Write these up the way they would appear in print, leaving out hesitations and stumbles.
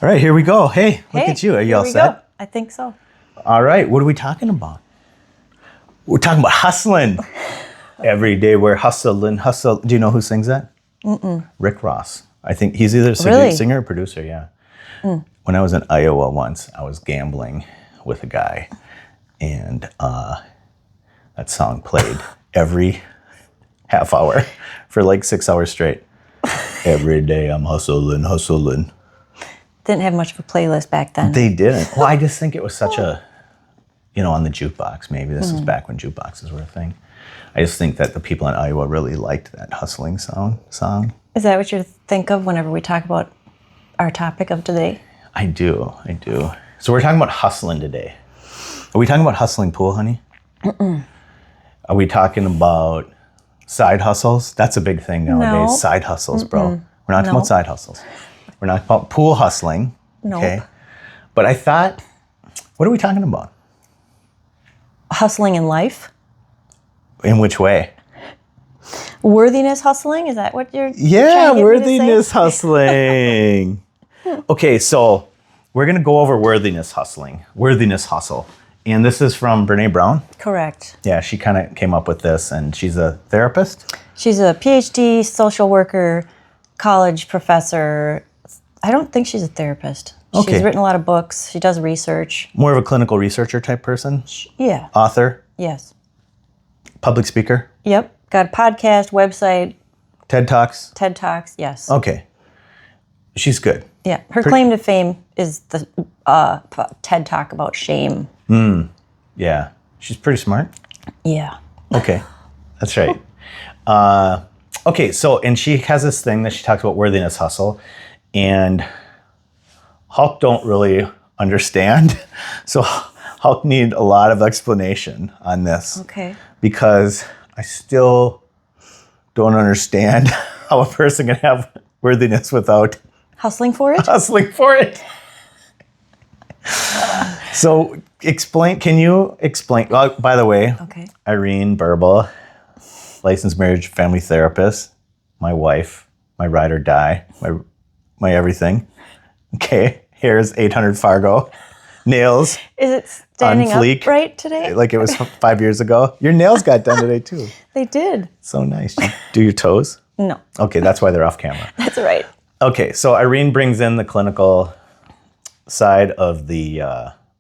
All right, here we go. Hey, look Hey, at you. Are you here all we set? go. I think so. All right, what are we talking about? We're talking about hustling. Every day we're hustling, hustle. Do you know who sings that? Rick Ross. I think he's either a Really? singer or producer, yeah. When I was in Iowa once, I was gambling with a guy, and that song played every half hour for like 6 hours straight. Every day I'm hustling, hustling. Didn't have much of a playlist back then. They didn't. Well, I just think it was such a, on the jukebox, maybe. This is back when jukeboxes were a thing. I just think that the people in Iowa really liked that hustling song. Is that what you think of whenever we talk about our topic of today? I do. So we're talking about hustling today. Are we talking about hustling pool, honey? Are we talking about side hustles? That's a big thing nowadays. No. Side hustles, bro. We're not talking No. about side hustles. We're not about pool hustling. Nope. Okay. But I thought, what are we talking about? Hustling in life? In which way? Worthiness hustling? Is that what you're Yeah, trying to get me to worthiness say? hustling. Okay, so we're going to go over worthiness hustle. And this is from Brene Brown. Correct. Yeah, she kind of came up with this, and she's a therapist. She's a PhD, social worker, college professor. I don't think she's a therapist. Okay. She's written a lot of books. She does research. More of a clinical researcher type person. Yeah. Author, Yes. public speaker, Yep. Got a podcast, website, TED Talks. TED Talks. Yes. Okay. She's good. Yeah. Her claim to fame is the TED Talk about shame. Yeah. She's pretty smart. Yeah. Okay. That's right. Okay, so, and she has this thing that she talks about worthiness hustle, and Hulk don't really understand. So Hulk need a lot of explanation on this. Okay. Because I still don't understand how a person can have worthiness without Hustling for it? hustling for it. So can you explain, by the way, Okay. Irene Burbul, licensed marriage family therapist, my wife, my ride or die, my everything. Okay, hair's 800 Fargo, nails Is it standing on fleek. upright today? Like it was 5 years ago. Your nails got done today too. They did. So nice. You do your toes? No, Okay, that's why they're off camera. that's right. Okay, so Irene brings in the clinical side of the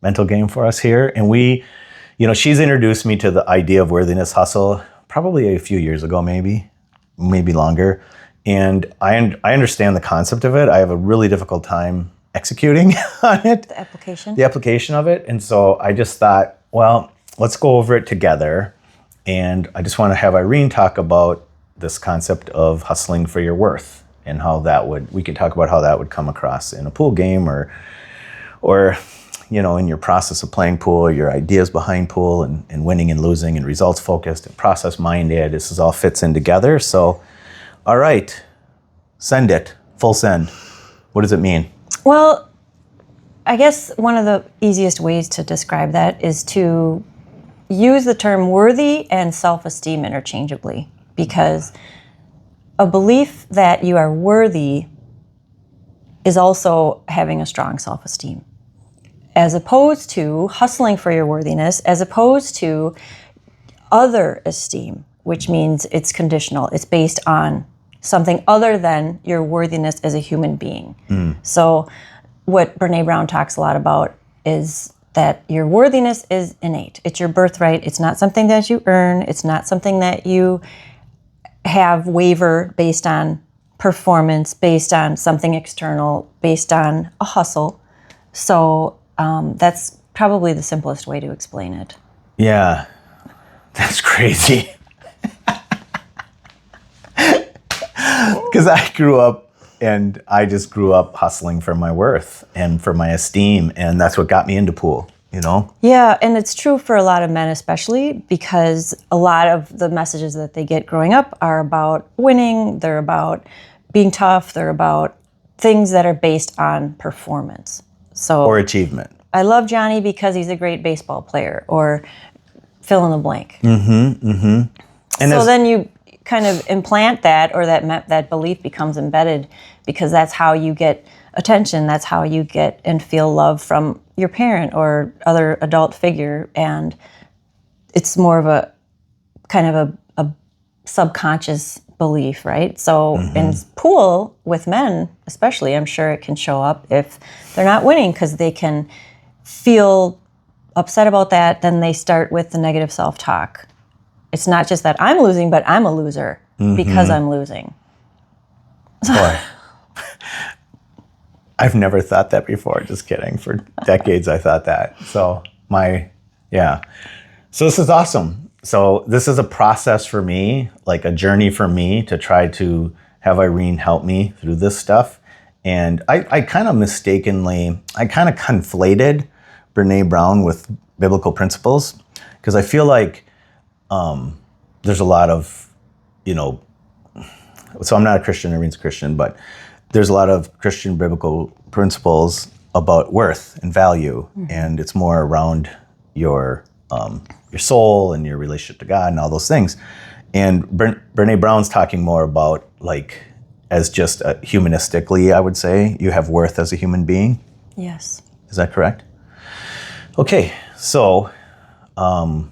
mental game for us here. And she's introduced me to the idea of worthiness hustle probably a few years ago, maybe longer. And I understand the concept of it. I have a really difficult time executing on it, The application. the application of it. And so I just thought, well, let's go over it together. And I just want to have Irene talk about this concept of hustling for your worth and how we could talk about how that would come across in a pool game or in your process of playing pool, your ideas behind pool and winning and losing and results focused and process minded. This is all fits in together. So, all right, send it, full send. What does it mean? Well, I guess one of the easiest ways to describe that is to use the term worthy and self-esteem interchangeably, because a belief that you are worthy is also having a strong self-esteem, as opposed to hustling for your worthiness, as opposed to other esteem, which means it's conditional. It's based on something other than your worthiness as a human being. So what Brene Brown talks a lot about is that your worthiness is innate. It's your birthright. It's not something that you earn. It's not something that you have waver based on performance, based on something external, based on a hustle. So that's probably the simplest way to explain it. Yeah, that's crazy. Because I grew up hustling for my worth and for my esteem, and that's what got me into pool, Yeah, and it's true for a lot of men especially, because a lot of the messages that they get growing up are about winning, they're about being tough, they're about things that are based on performance. Or achievement. I love Johnny because he's a great baseball player, or fill in the blank. And so then you kind of implant that, or that belief becomes embedded, because that's how you get attention. That's how you get and feel love from your parent or other adult figure. And it's more of a kind of a subconscious belief, right? So in pool with men, especially, I'm sure it can show up if they're not winning because they can feel upset about that. Then they start with the negative self-talk. It's not just that I'm losing, but I'm a loser because I'm losing. Boy. I've never thought that before. Just kidding. For decades, I thought that. So So this is awesome. So this is a process for me, like a journey for me to try to have Irene help me through this stuff. And I kind of conflated Brene Brown with biblical principles because I feel like there's a lot of, so I'm not a Christian, Irene's a Christian, but there's a lot of Christian biblical principles about worth and value, and it's more around your soul and your relationship to God and all those things. And Brene Brown's talking more about like as just humanistically, I would say, you have worth as a human being. Yes. Is that correct? Okay, so for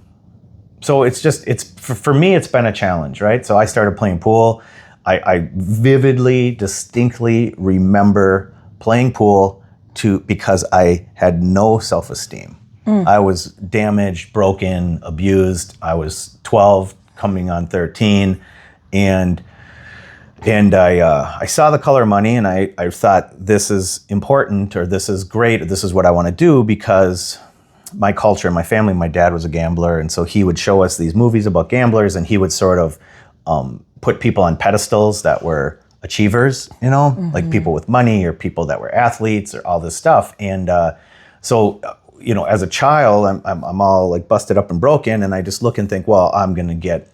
me, it's been a challenge, right? So I started playing pool. I vividly, distinctly remember playing pool because I had no self-esteem. I was damaged, broken, abused. I was 12, coming on 13, and I saw The Color Money, and I thought this is important, or this is great, or this is what I want to do because my culture, my family, my dad was a gambler, and so he would show us these movies about gamblers, and he would sort of put people on pedestals that were achievers, like people with money or people that were athletes or all this stuff. And so as a child, I'm all like busted up and broken, and I just look and think, well, I'm going to get,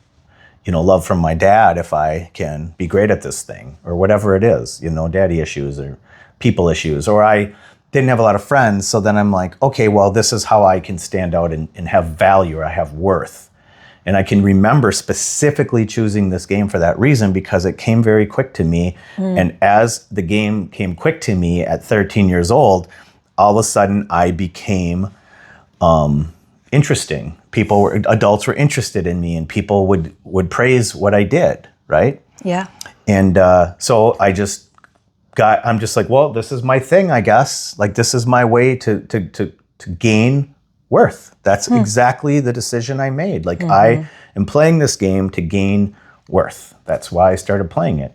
love from my dad if I can be great at this thing or whatever it is, daddy issues or people issues, or I didn't have a lot of friends. So then I'm like, okay, well, this is how I can stand out and have value, or I have worth. And I can remember specifically choosing this game for that reason because it came very quick to me. And as the game came quick to me at 13 years old, all of a sudden I became interesting. Adults were interested in me, and people would praise what I did, right? Yeah. And so I'm just like, well, this is my thing, I guess. Like, this is my way to gain worth. That's exactly the decision I made. Like, I am playing this game to gain worth. That's why I started playing it.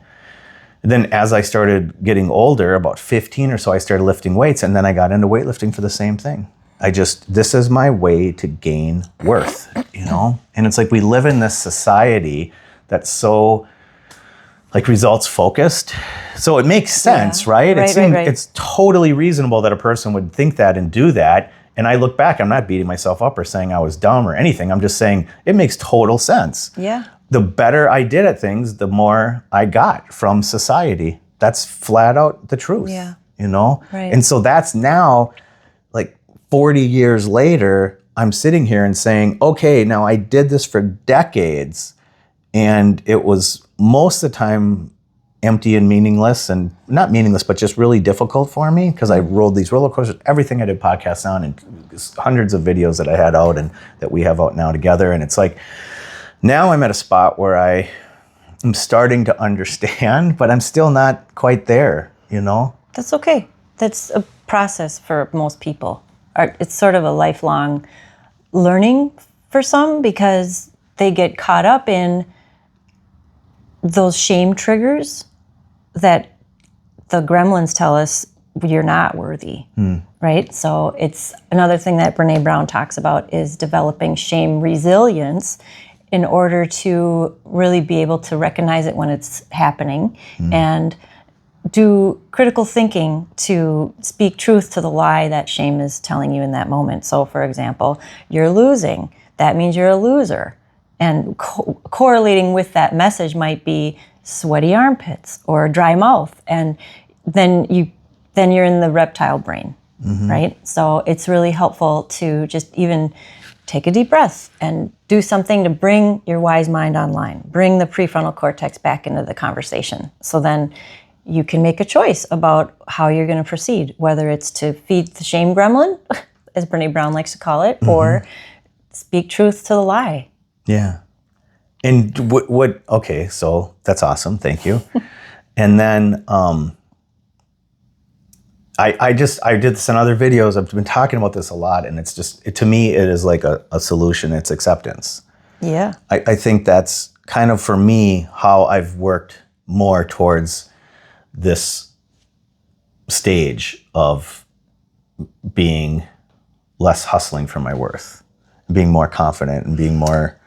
And then as I started getting older, about 15 or so, I started lifting weights, and then I got into weightlifting for the same thing. This is my way to gain worth, And it's like we live in this society that's so like results focused. So it makes sense, right? Right. It's totally reasonable that a person would think that and do that. And I look back, I'm not beating myself up or saying I was dumb or anything. I'm just saying it makes total sense. Yeah. The better I did at things, the more I got from society. That's flat out the truth. Yeah. Right. And so that's now, like 40 years later, I'm sitting here and saying, okay, now I did this for decades, and it was most of the time empty and meaningless, and not meaningless, but just really difficult for me because I rode these roller coasters, everything I did podcasts on, and hundreds of videos that I had out and that we have out now together. And it's like, now I'm at a spot where I am starting to understand, but I'm still not quite there, That's okay. That's a process for most people. It's sort of a lifelong learning for some because they get caught up in those shame triggers that the gremlins tell us you're not worthy, right? So it's another thing that Brene Brown talks about is developing shame resilience in order to really be able to recognize it when it's happening and do critical thinking to speak truth to the lie that shame is telling you in that moment. So, for example, you're losing. That means you're a loser. And correlating with that message might be sweaty armpits or dry mouth. And then you're in the reptile brain, right? So it's really helpful to just even take a deep breath and do something to bring your wise mind online, bring the prefrontal cortex back into the conversation. So then you can make a choice about how you're going to proceed, whether it's to feed the shame gremlin, as Brene Brown likes to call it, or speak truth to the lie. Yeah. And okay, so that's awesome. Thank you. And then I did this in other videos. I've been talking about this a lot, and it's just, to me, it is like a solution. It's acceptance. Yeah. I think that's kind of, for me, how I've worked more towards this stage of being less hustling for my worth, being more confident and being more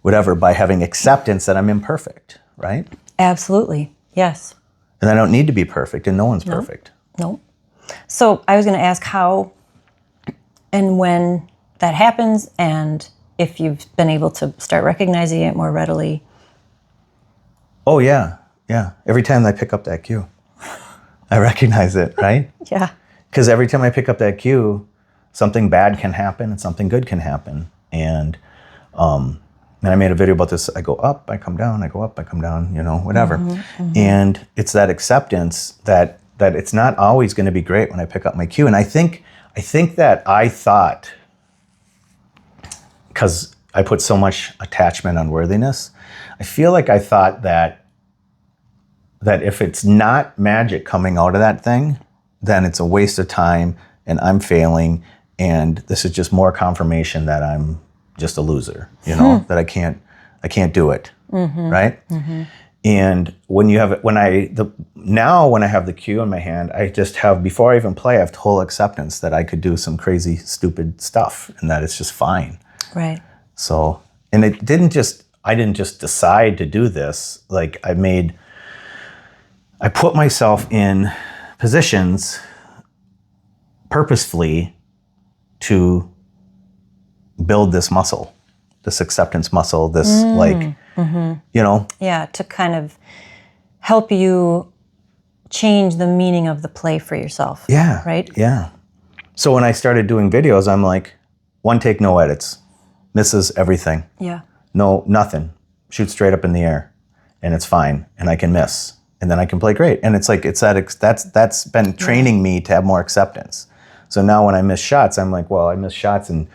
whatever, by having acceptance that I'm imperfect, right? Absolutely. Yes. And I don't need to be perfect, and no one's perfect. No. So I was going to ask how and when that happens, and if you've been able to start recognizing it more readily. Oh, yeah. Yeah. Every time I pick up that cue, I recognize it, right? Yeah. Because every time I pick up that cue, something bad can happen and something good can happen. And I made a video about this. I go up, I come down, I go up, I come down, whatever. And it's that acceptance that it's not always going to be great when I pick up my cue. And I think that I thought, because I put so much attachment on worthiness, I feel like I thought that if it's not magic coming out of that thing, then it's a waste of time and I'm failing, and this is just more confirmation that I'm just a loser, that I can't do it, right? And when I have the cue in my hand, I just have, before I even play, I have total acceptance that I could do some crazy, stupid stuff, and that it's just fine. Right. So, and I didn't just decide to do this. Like, I put myself in positions purposefully to build this muscle, this acceptance muscle, this Yeah, to kind of help you change the meaning of the play for yourself. Yeah. Right? Yeah. So when I started doing videos, I'm like, one take, no edits. Misses everything. Yeah. No, nothing. Shoot straight up in the air, and it's fine, and I can miss, and then I can play great. And it's like, that's been training me to have more acceptance. So now when I miss shots, I'm like, well, I miss shots, and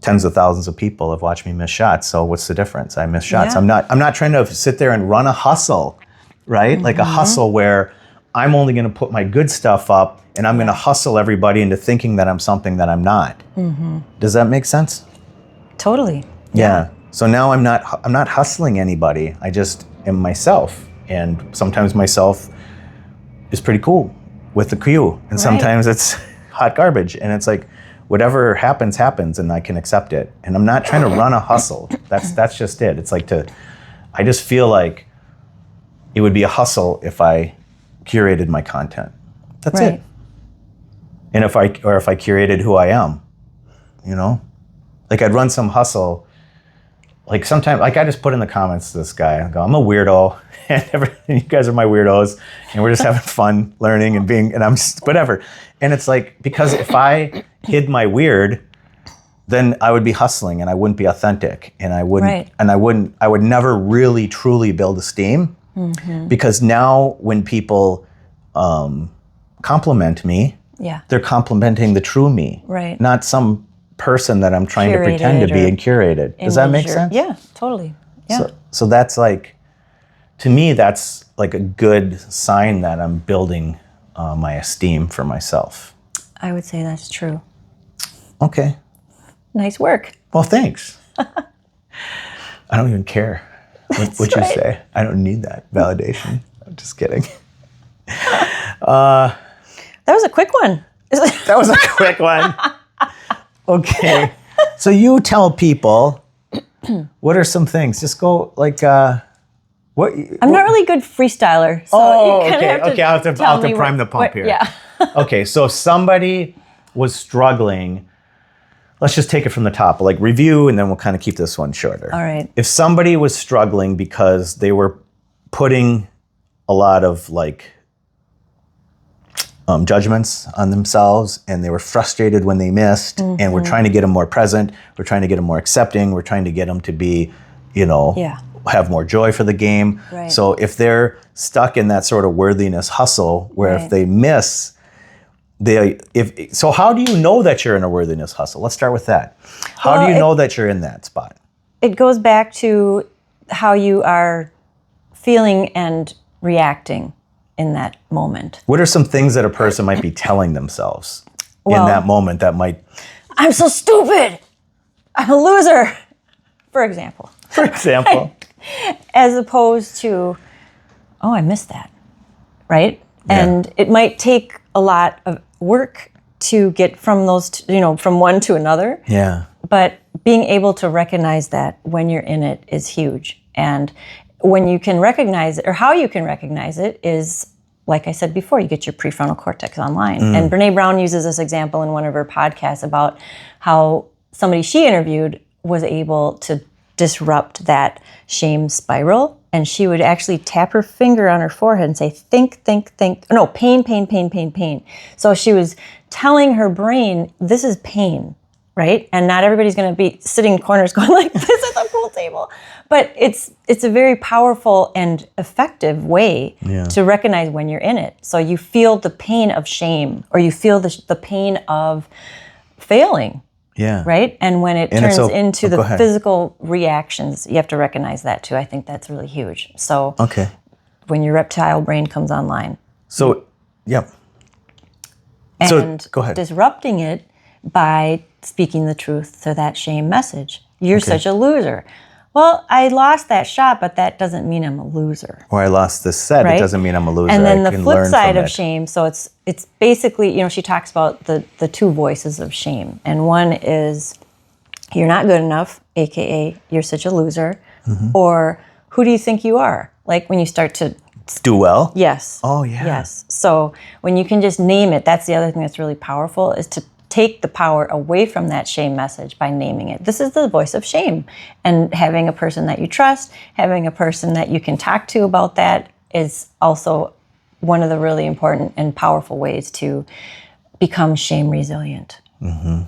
tens of thousands of people have watched me miss shots. So what's the difference? I miss shots. Yeah. I'm not trying to sit there and run a hustle, right? Like a hustle where I'm only going to put my good stuff up, and I'm going to hustle everybody into thinking that I'm something that I'm not. Does that make sense? Totally. Yeah. So now I'm not hustling anybody. I just am myself, and sometimes myself is pretty cool with the cue, and sometimes it's hot garbage, and it's like, whatever happens, and I can accept it. And I'm not trying to run a hustle. That's just it. It's like I just feel like it would be a hustle if I curated my content. That's it. And if I curated who I am, like I'd run some hustle. Like sometimes, like I just put in the comments to this guy, I go, I'm a weirdo, and you guys are my weirdos, and we're just having fun learning and I'm just whatever. And it's like, because if I hid my weird, then I would be hustling and I wouldn't be authentic, and I would never really truly build esteem. Because now when people compliment me, they're complimenting the true me, not some person that I'm trying to pretend to be and curated. Does that make sense? Yeah, totally. Yeah. So that's like, to me, that's like a good sign that I'm building my esteem for myself. I would say that's true. Okay. Nice work. Well, thanks. I don't even care what you say. I don't need that validation. I'm just kidding. That was a quick one. That was a quick one. Okay. So you tell people, what are some things? Just go like, what? I'm not really a good freestyler. So you okay. I'll have to prime the pump here. Yeah. Okay. So if somebody was struggling, let's just take it from the top, like review, and then we'll kind of keep this one shorter. All right. If somebody was struggling because they were putting a lot of like judgments on themselves, and they were frustrated when they missed, and we're trying to get them more present, we're trying to get them more accepting, we're trying to get them to be, have more joy for the game. Right. So if they're stuck in that sort of worthiness hustle, where if Right. they miss, so how do you know that you're in a worthiness hustle? Let's start with that. How Well, do you know that you're in that spot? It goes back to how you are feeling and reacting in that moment. What are some things that a person might be telling themselves Well, in that moment that might, I'm so stupid. I'm a loser, for example. for example, As opposed to, oh, I missed that, right? Yeah. And it might take a lot of work to get from those, from one to another. yeah, But being able to recognize that when you're in it is huge. And when you can recognize it, or how you can recognize it, is, like I said before, you get your prefrontal cortex online. And Brene Brown uses this example in one of her podcasts about how somebody she interviewed was able to disrupt that shame spiral. And she would actually tap her finger on her forehead and say, think, think, think. No, pain, pain, pain, pain, pain. So she was telling her brain, this is pain, right? And not everybody's going to be sitting in corners going like, this is a pool table. But it's a very powerful and effective way to recognize when you're in it. So you feel the pain of shame, or you feel the pain of failing. yeah. Right? And when it And it's turns o- into go the ahead. physical reactions, you have to recognize that too. I think that's really huge. So Okay. when your reptile brain comes online So, yeah. So, and go ahead. disrupting it by speaking the truth to that shame message. You're such a loser. Well, I lost that shot, but that doesn't mean I'm a loser. Or I lost this set, Right? it doesn't mean I'm a loser. And then I the can flip learn side from of it. shame, so it's basically, she talks about the two voices of shame. And one is, you're not good enough, AKA, you're such a loser. Mm-hmm. Or, who do you think you are? Like when you start to, Do well? yes. Oh, yeah. Yes. So when you can just name it, that's the other thing that's really powerful, is to take the power away from that shame message by naming it. This is the voice of shame. And having a person that you trust, having a person that you can talk to about that is also one of the really important and powerful ways to become shame resilient. Mm-hmm.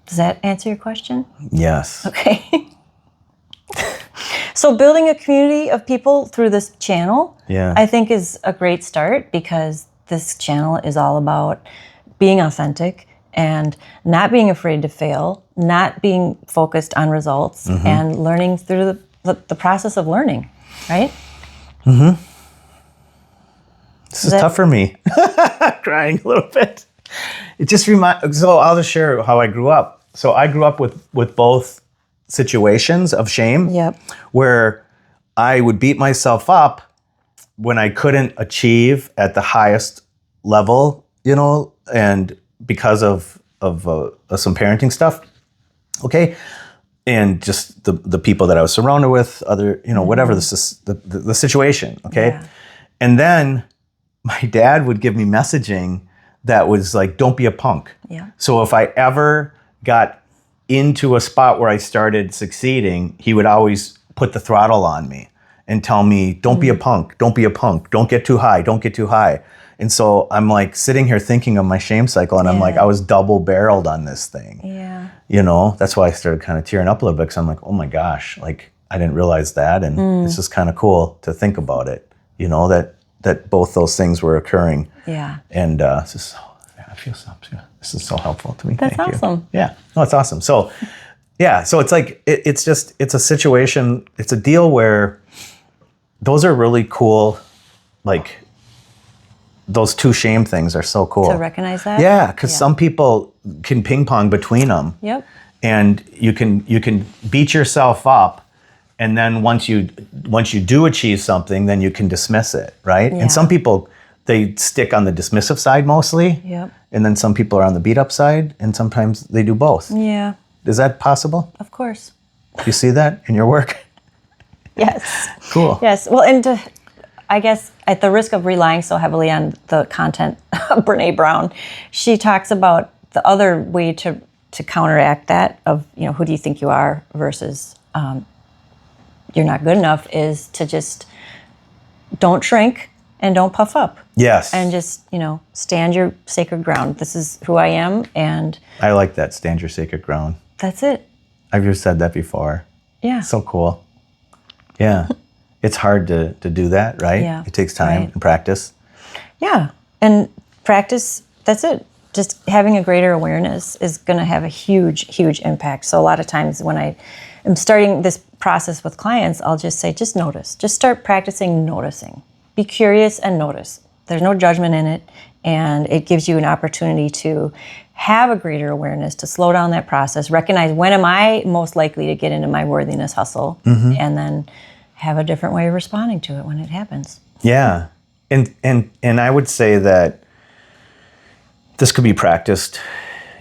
Does that answer your question? Yes. Okay. So building a community of people through this channel, Yeah. I think is a great start, because this channel is all about being authentic and not being afraid to fail, not being focused on results, and learning through the process of learning, right? This is tough for me. Crying a little bit. It just so I'll just share how I grew up. So I grew up with both situations of shame, Yep. where I would beat myself up when I couldn't achieve at the highest level, and because of some parenting stuff, okay, and just the people that I was surrounded with, other, whatever the situation, okay, Yeah. and then my dad would give me messaging that was like, "Don't be a punk." Yeah. So if I ever got into a spot where I started succeeding, he would always put the throttle on me and tell me, "Don't be a punk, don't be a punk, don't get too high, don't get too high." And so I'm like sitting here thinking of my shame cycle, and I'm like, I was double barreled on this thing. Yeah. That's why I started kind of tearing up a little bit, because I'm like, oh my gosh, like I didn't realize that. And it's just kind of cool to think about it, that both those things were occurring. Yeah. And it's just, I feel so, this is so helpful to me. That's Thank you. awesome. Yeah, no, it's awesome. So, yeah, so it's like, it's a situation, it's a deal where those are really cool, like those two shame things are so cool. To recognize that? Yeah, because some people can ping pong between them. Yep. And you can beat yourself up, and then once you do achieve something, then you can dismiss it, right? Yeah. And some people, they stick on the dismissive side mostly. Yep. And then some people are on the beat up side, and sometimes they do both. Yeah. Is that possible? Of course. Do you see that in your work? Yes. Cool. Yes. Well, and I guess at the risk of relying so heavily on the content of Brene Brown, she talks about the other way to counteract that of, who do you think you are versus you're not good enough, is to just don't shrink and don't puff up. Yes. And just, stand your sacred ground. This is who I am, and I like that, stand your sacred ground. that's it. I've just said that before. Yeah. So cool. Yeah. It's hard to do that, right? Yeah, It takes time right. and practice. Yeah. And practice, that's it. Just having a greater awareness is going to have a huge, huge impact. So a lot of times when I am starting this process with clients, I'll just say, just notice. Just start practicing noticing. Be curious and notice. There's no judgment in it. And it gives you an opportunity to have a greater awareness, to slow down that process, recognize when am I most likely to get into my worthiness hustle, and then have a different way of responding to it when it happens. Yeah. And I would say that this could be practiced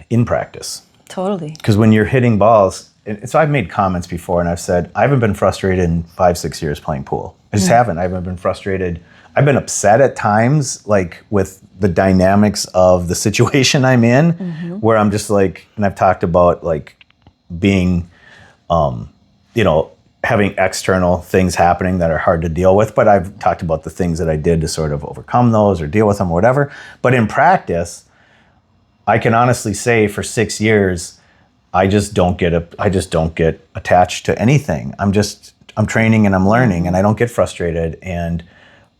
in practice. Totally. Because when you're hitting balls, and so I've made comments before and I've said, I haven't been frustrated in 5-6 years playing pool. I just haven't. I haven't been frustrated. I've been upset at times, like with the dynamics of the situation I'm in, where I'm just like, and I've talked about like being, having external things happening that are hard to deal with, but I've talked about the things that I did to sort of overcome those or deal with them or whatever. But in practice, I can honestly say for 6 years, I just don't get attached to anything. I'm training and I'm learning and I don't get frustrated. And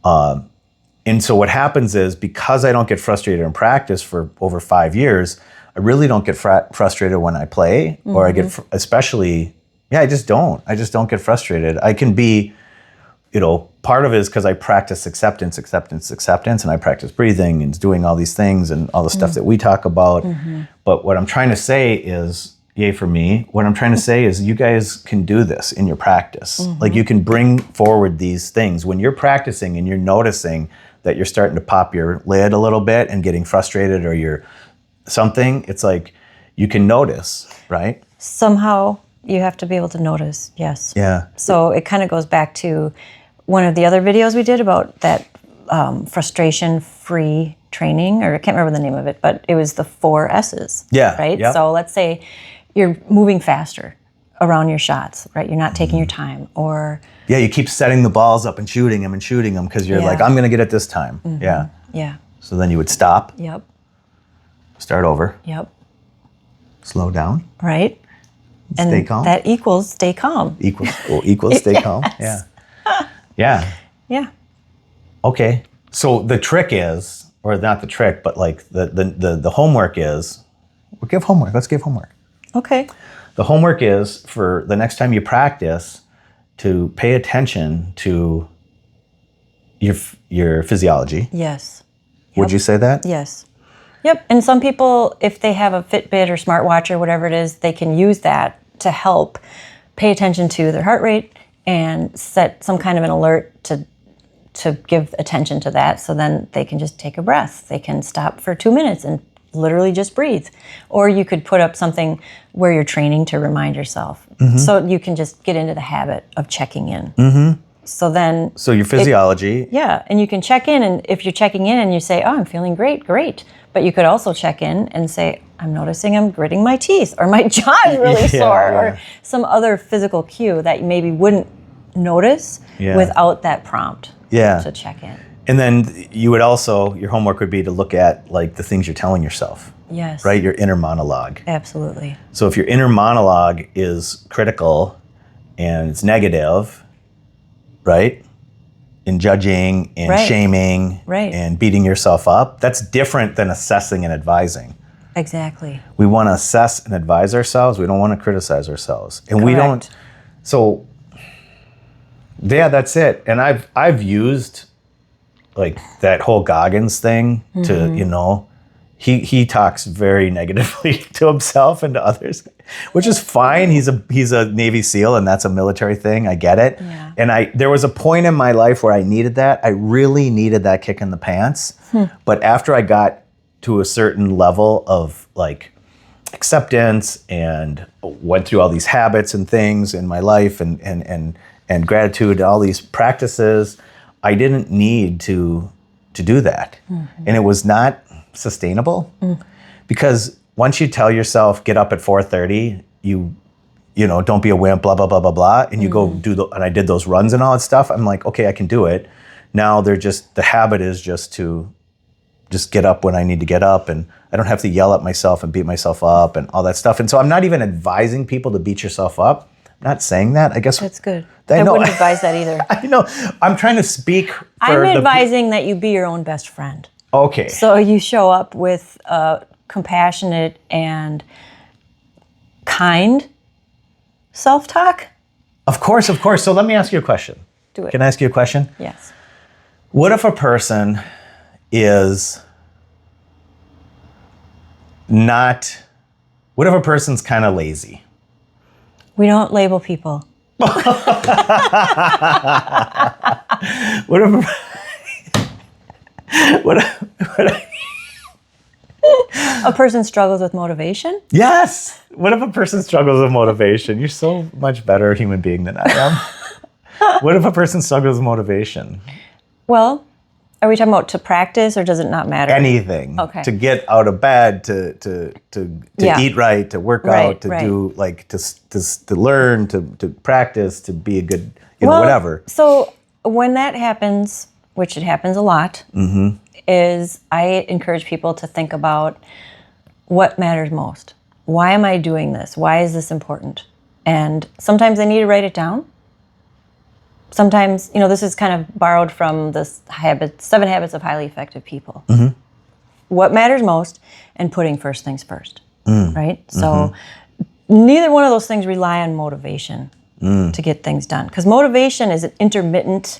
so what happens is, because I don't get frustrated in practice for over 5 years, I really don't get frustrated when I play, or I get I just don't get frustrated. I can be, part of it is because I practice acceptance, and I practice breathing and doing all these things and all the stuff that we talk about. But what I'm trying to say is, yay for me, what I'm trying to say is you guys can do this in your practice. Like you can bring forward these things. When you're practicing and you're noticing that you're starting to pop your lid a little bit and getting frustrated or you're something, it's like you can notice, right? Somehow you have to be able to notice, yes. Yeah. So it kind of goes back to one of the other videos we did about that frustration-free training, or I can't remember the name of it, but it was the 4 S's. Yeah. Right? Yep. So let's say you're moving faster around your shots, right? You're not taking your time, or... Yeah, you keep setting the balls up and shooting them because you're like, I'm going to get it this time. Yeah. Yeah. So then you would stop, Yep. start over, Yep. slow down, Right? And stay calm. that equals stay calm. Equals stay calm. Yeah. Yeah. Yeah. Okay. So the trick is, or not the trick, but like the homework is, let's give homework. Okay. The homework is, for the next time you practice, to pay attention to your physiology. Yes. Would you say that? Yes. Yep. And some people, if they have a Fitbit or smartwatch or whatever it is, they can use that to help pay attention to their heart rate and set some kind of an alert to give attention to that. So then they can just take a breath. They can stop for 2 minutes and literally just breathe. Or you could put up something where you're training to remind yourself. So you can just get into the habit of checking in. So your physiology. And you can check in, and if you're checking in and you say, oh, I'm feeling great. But you could also check in and say, I'm noticing I'm gritting my teeth, or my jaw is really sore, or some other physical cue that you maybe wouldn't notice without that prompt to check in. And then you would also, your homework would be to look at like the things you're telling yourself. Yes. Right? Your inner monologue. Absolutely. So if your inner monologue is critical and it's negative, right? And judging and shaming and beating yourself up, that's different than assessing and advising. Exactly. We want to assess and advise ourselves. We don't want to criticize ourselves. And we don't. So yeah, that's it. And I've used like that whole Goggins thing to, he talks very negatively to himself and to others, which is fine. He's a Navy SEAL, and that's a military thing. I get it. Yeah. And there was a point in my life where I needed that. I really needed that kick in the pants. But after I got to a certain level of like acceptance and went through all these habits and things in my life and gratitude, all these practices, I didn't need to do that. And it was not sustainable because once you tell yourself, get up at 4:30, you don't be a wimp, blah, blah, blah, blah, blah. And you go and I did those runs and all that stuff. I'm like, okay, I can do it. Now the habit is just to just get up when I need to get up, and I don't have to yell at myself and beat myself up and all that stuff. And so I'm not even advising people to beat yourself up. not saying that. I guess That's good. I I know. wouldn't advise that either. I know. I'm trying to speak for I'm advising that you be your own best friend. Okay. So you show up with compassionate and kind self-talk. Of course. So let me ask you a question. Do it. Can I ask you a question? Yes. What if a person is not, what if a person's kind of lazy? We don't label people. What if, what, A person struggles with motivation. yes. What if a person struggles with motivation? You're so much better human being than I am. What if a person struggles with motivation? Well, are we talking about to practice or does it not matter? Anything. Okay. To get out of bed, to Yeah. eat right, to work Right, out, to right. do like to learn, to practice, to be a good, whatever. So when that happens, which it happens a lot, is I encourage people to think about what matters most. Why am I doing this? Why is this important? And sometimes I need to write it down. Sometimes, this is kind of borrowed from this 7 Habits of Highly Effective People. What matters most and putting first things first, right? So neither one of those things rely on motivation to get things done. Because motivation is an intermittent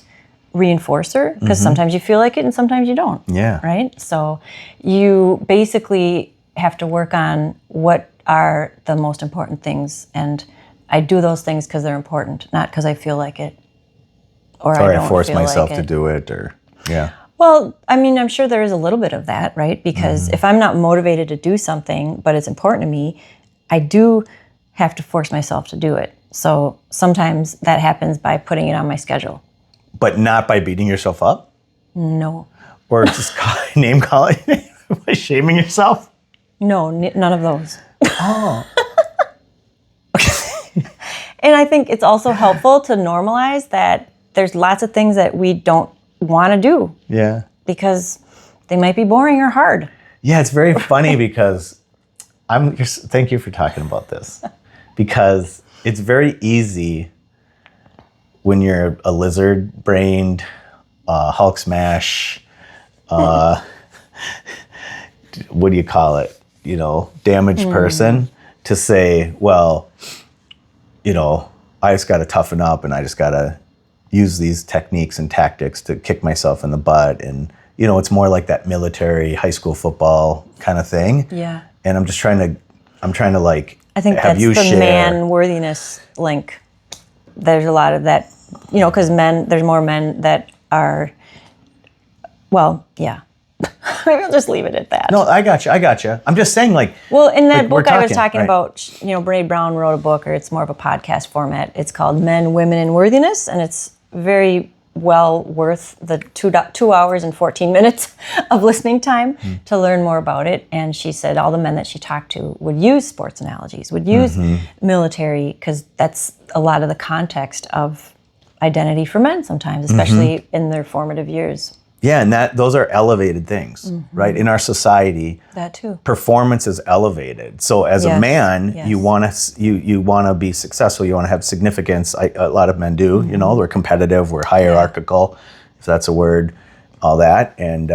reinforcer, because sometimes you feel like it and sometimes you don't. Yeah. Right? So you basically have to work on what are the most important things. And I do those things because they're important, not because I feel like it. Or I don't force feel myself like to it. do it, or yeah. Well, I mean, I'm sure there is a little bit of that, right? Because if I'm not motivated to do something, but it's important to me, I do have to force myself to do it. So sometimes that happens by putting it on my schedule. But not by beating yourself up, No. or just name calling, by shaming yourself. No, none of those. Oh. And I think it's also helpful to normalize that there's lots of things that we don't want to do Yeah. because they might be boring or hard. Yeah, it's very funny because thank you for talking about this, because it's very easy when you're a lizard-brained, Hulk smash, what do you call it? Damaged person, to say, well, I just got to toughen up and I just got to use these techniques and tactics to kick myself in the butt. And, it's more like that military high school football kind of thing. Yeah. And I'm trying to like, I think have that's you the share. man worthiness link. There's a lot of that, because there's more men that are, well, yeah. Maybe I'll just leave it at that. No, I got you. I'm just saying, like, Well, in that like, we're book I was talking right. about, Brene Brown wrote a book, or it's more of a podcast format. It's called Men, Women, and Worthiness, and it's very well worth the 2 hours and 14 minutes of listening time to learn more about it. And she said all the men that she talked to would use sports analogies, would use military, because that's a lot of the context of identity for men sometimes, especially in their formative years. Yeah, and those are elevated things, right? In our society, That too. performance is elevated. So as a Yes, man, yes. you want to be successful. You want to have significance. A lot of men do. We're competitive. We're hierarchical, if that's a word. All that, and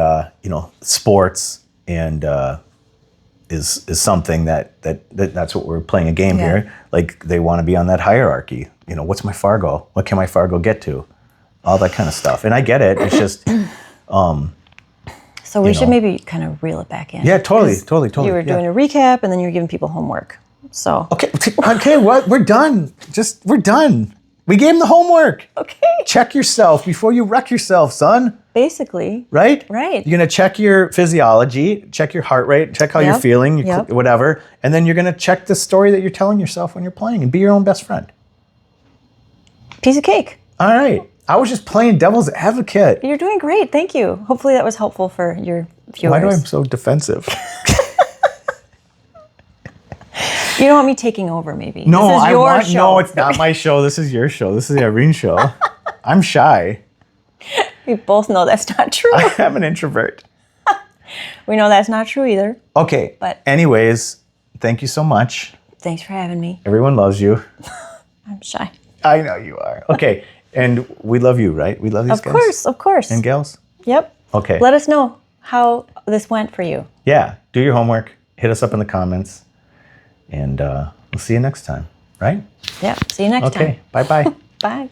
sports and is something that's what we're playing a game here. Like, they want to be on that hierarchy. What's my Fargo? What can my Fargo get to? All that kind of stuff. And I get it. It's just. So we should maybe kind of reel it back in. Yeah, totally. You were doing a recap, and then you were giving people homework. So Okay, what? We're done. We're done. We gave him the homework. okay, Check yourself before you wreck yourself, son. basically, Right? Right. You're going to check your physiology, check your heart rate, check how you're Yep, feeling, yep. whatever. And then you're going to check the story that you're telling yourself when you're playing, and be your own best friend. piece of cake. All right. I was just playing devil's advocate. You're doing great. Thank you. Hopefully that was helpful for your viewers. Why do I so defensive? You don't want me taking over, maybe. No, this is I your want. show. No, it's not my show. This is your show. This is the Irene show. I'm shy. We both know that's not true. I am an introvert. We know that's not true either. Okay. But- anyways, thank you so much. Thanks for having me. Everyone loves you. I'm shy. I know you are. Okay. And we love you, right? We love these guys. Of course. And gals? Yep. Okay. Let us know how this went for you. Yeah. Do your homework. Hit us up in the comments. And we'll see you next time, right? Yeah. See you next time. Okay. Bye-bye. Bye.